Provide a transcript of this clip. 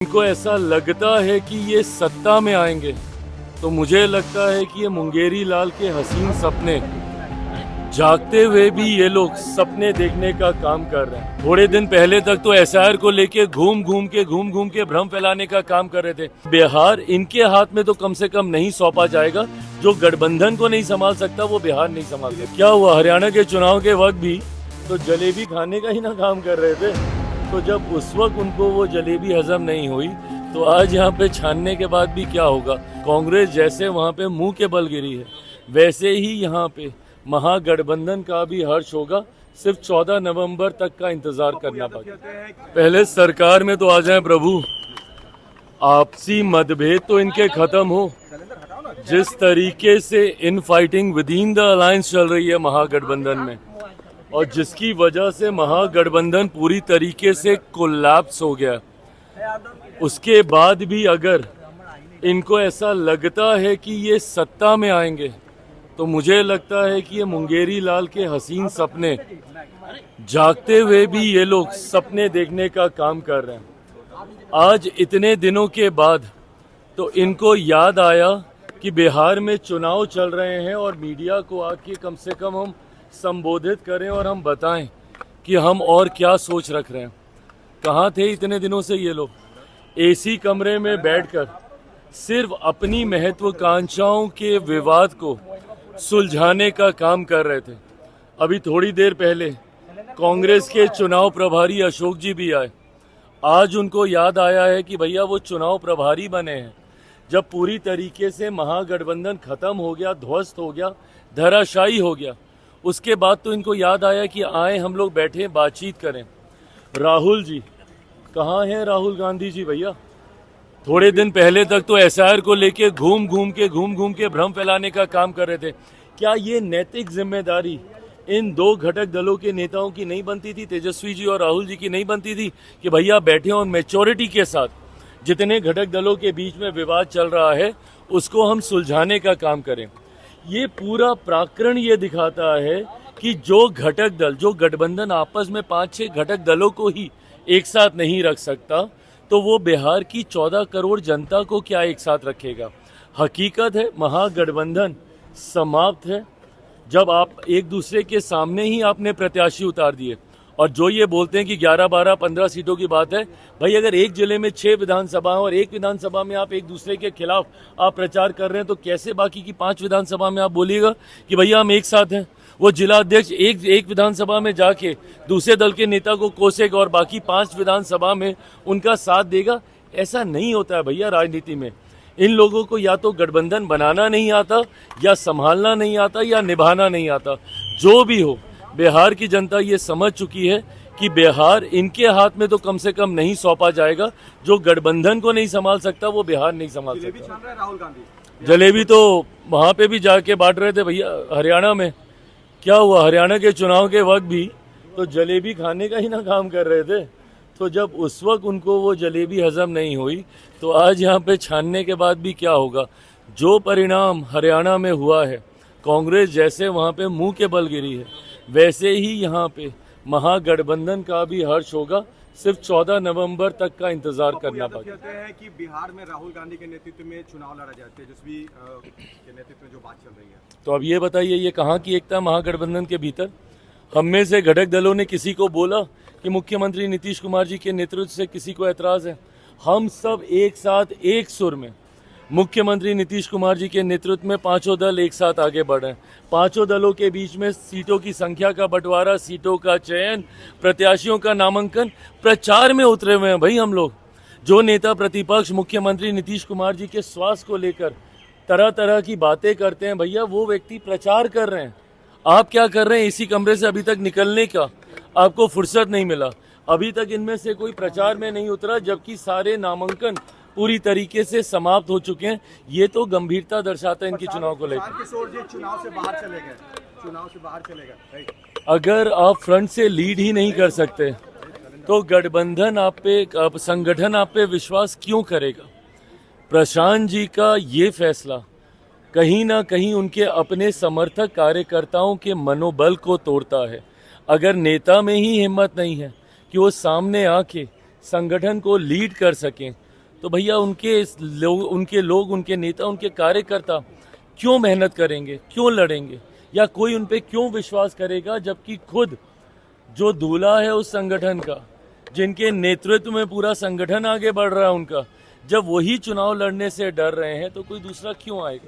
इनको ऐसा लगता है कि ये सत्ता में आएंगे, तो मुझे लगता है कि ये मुंगेरी लाल के हसीन सपने जागते हुए भी ये लोग सपने देखने का काम कर रहे हैं। थोड़े दिन पहले तक तो एसआईआर को लेके घूम घूम के भ्रम फैलाने का काम कर रहे थे। बिहार इनके हाथ में तो कम से कम नहीं सौंपा जाएगा। जो गठबंधन को नहीं संभाल सकता वो बिहार नहीं संभाल सकता। क्या हुआ, हरियाणा के चुनाव के वक्त भी तो जलेबी खाने का ही ना काम कर रहे थे। तो जब उस वक्त उनको वो जलेबी हजम नहीं हुई तो आज यहाँ पे छानने के बाद भी क्या होगा। कांग्रेस जैसे वहाँ पे मुंह के बल गिरी है, वैसे ही यहाँ पे महागठबंधन का भी हर्ष होगा। सिर्फ 14 नवंबर तक का इंतजार करना बाकी। पहले सरकार में तो आ जाए प्रभु, आपसी मतभेद तो इनके खत्म हो। जिस तरीके से in fighting with in the alliance चल रही है महागठबंधन में, और जिसकी वजह से महागठबंधन पूरी तरीके से कोलैप्स हो गया, उसके बाद भी अगर इनको ऐसा लगता है कि ये सत्ता में आएंगे, तो मुझे लगता है कि ये मुंगेरी लाल के हसीन सपने जागते हुए भी ये लोग सपने देखने का काम कर रहे हैं। आज इतने दिनों के बाद तो इनको याद आया कि बिहार में चुनाव चल रहे हैं और मीडिया को आके कम से कम हम संबोधित करें और हम बताएं कि हम और क्या सोच रख रहे हैं। कहाँ थे इतने दिनों से ये लोग? एसी कमरे में बैठकर सिर्फ अपनी महत्वाकांक्षाओं के विवाद को सुलझाने का काम कर रहे थे। अभी थोड़ी देर पहले कांग्रेस के चुनाव प्रभारी अशोक जी भी आए। आज उनको याद आया है कि भैया वो चुनाव प्रभारी बने हैं जब पूरी तरीके से महागठबंधन खत्म हो गया, ध्वस्त हो गया, धराशायी हो गया। उसके बाद तो इनको याद आया कि आए हम लोग बैठे बातचीत करें। राहुल जी कहाँ हैं? राहुल गांधी जी भैया थोड़े दिन पहले तक तो एसआईआर को लेके घूम घूम के भ्रम फैलाने का काम कर रहे थे। क्या ये नैतिक जिम्मेदारी इन दो घटक दलों के नेताओं की नहीं बनती थी, तेजस्वी जी और राहुल जी की नहीं बनती थी कि भैया बैठे और मैच्योरिटी के साथ जितने घटक दलों के बीच में विवाद चल रहा है उसको हम सुलझाने का काम करें? ये पूरा प्रकरण ये दिखाता है कि जो घटक दल, जो गठबंधन आपस में 5-6 घटक दलों को ही एक साथ नहीं रख सकता, तो वो बिहार की 14 करोड़ जनता को क्या एक साथ रखेगा? हकीकत है महागठबंधन समाप्त है जब आप एक दूसरे के सामने ही आपने प्रत्याशी उतार दिए। और जो ये बोलते हैं कि 11, 12, 15 सीटों की बात है, भाई अगर एक जिले में 6 विधानसभा और एक विधानसभा में आप एक दूसरे के खिलाफ आप प्रचार कर रहे हैं, तो कैसे बाकी की 5 विधानसभा में आप बोलिएगा कि भैया हम एक साथ हैं? वो जिला अध्यक्ष एक विधानसभा में जाके दूसरे दल के नेता को कोसेगा और बाकी 5 विधानसभा में उनका साथ देगा? ऐसा नहीं होता है भैया राजनीति में। इन लोगों को या तो गठबंधन बनाना नहीं आता, या संभालना नहीं आता, या निभाना नहीं आता। जो भी हो, बिहार की जनता ये समझ चुकी है कि बिहार इनके हाथ में तो कम से कम नहीं सौंपा जाएगा। जो गठबंधन को नहीं संभाल सकता वो बिहार नहीं संभाल सकता। राहुल गांधी जलेबी तो वहां पे भी जाके बांट रहे थे भैया हरियाणा में। क्या हुआ, हरियाणा के चुनाव के वक्त भी तो जलेबी खाने का ही ना काम कर रहे थे। तो जब उस वक्त उनको वो जलेबी हजम नहीं हुई तो आज यहाँ पे छानने के बाद भी क्या होगा। जो परिणाम हरियाणा में हुआ है, कांग्रेस जैसे वहाँ पे मुंह के बल गिरी है, वैसे ही यहाँ पे महागठबंधन का भी हर्ष होगा। सिर्फ 14 नवंबर तक का इंतजार करना बाकी। कहते हैं कि बिहार में राहुल गांधी के नेतृत्व में चुनाव लड़ा जाए, तेजस्वी के नेतृत्व में जो बात चल रही है, तो अब ये बताइए ये कहाँ की एकता महागठबंधन के भीतर? हम में से घटक दलों ने किसी को बोला कि मुख्यमंत्री नीतीश कुमार जी के नेतृत्व से किसी को ऐतराज है? हम सब एक साथ एक सुर में मुख्यमंत्री नीतीश कुमार जी के नेतृत्व में 5 दल एक साथ आगे बढ़ रहे हैं। 5 दलों के बीच में सीटों की संख्या का बंटवारा, सीटों का चयन, प्रत्याशियों का नामांकन, प्रचार में उतरे हुए हैं भाई हम लोग। जो नेता प्रतिपक्ष मुख्यमंत्री नीतीश कुमार जी के स्वास्थ्य को लेकर तरह तरह की बातें करते हैं भैया, वो व्यक्ति प्रचार कर रहे हैं। आप क्या कर रहे हैं? इसी कमरे से अभी तक निकलने का आपको फुर्सत नहीं मिला। अभी तक इनमें से कोई प्रचार में नहीं उतरा, जबकि सारे नामांकन पूरी तरीके से समाप्त हो चुके हैं। ये तो गंभीरता दर्शाता है इनकी चुनाव को लेकर। चुनाव से बाहर चले गए। अगर आप फ्रंट से लीड ही नहीं कर सकते तो गठबंधन आप पे, संगठन आप पे विश्वास क्यों करेगा? प्रशांत जी का ये फैसला कहीं ना कहीं उनके अपने समर्थक कार्यकर्ताओं के मनोबल को तोड़ता है। अगर नेता में ही हिम्मत नहीं है कि वो सामने आके संगठन को लीड कर सकें, तो भैया उनके लोग, उनके नेता, उनके कार्यकर्ता क्यों मेहनत करेंगे, क्यों लड़ेंगे, या कोई उन पे क्यों विश्वास करेगा, जबकि खुद जो दूल्हा है उस संगठन का, जिनके नेतृत्व में पूरा संगठन आगे बढ़ रहा है उनका, जब वही चुनाव लड़ने से डर रहे हैं तो कोई दूसरा क्यों आएगा।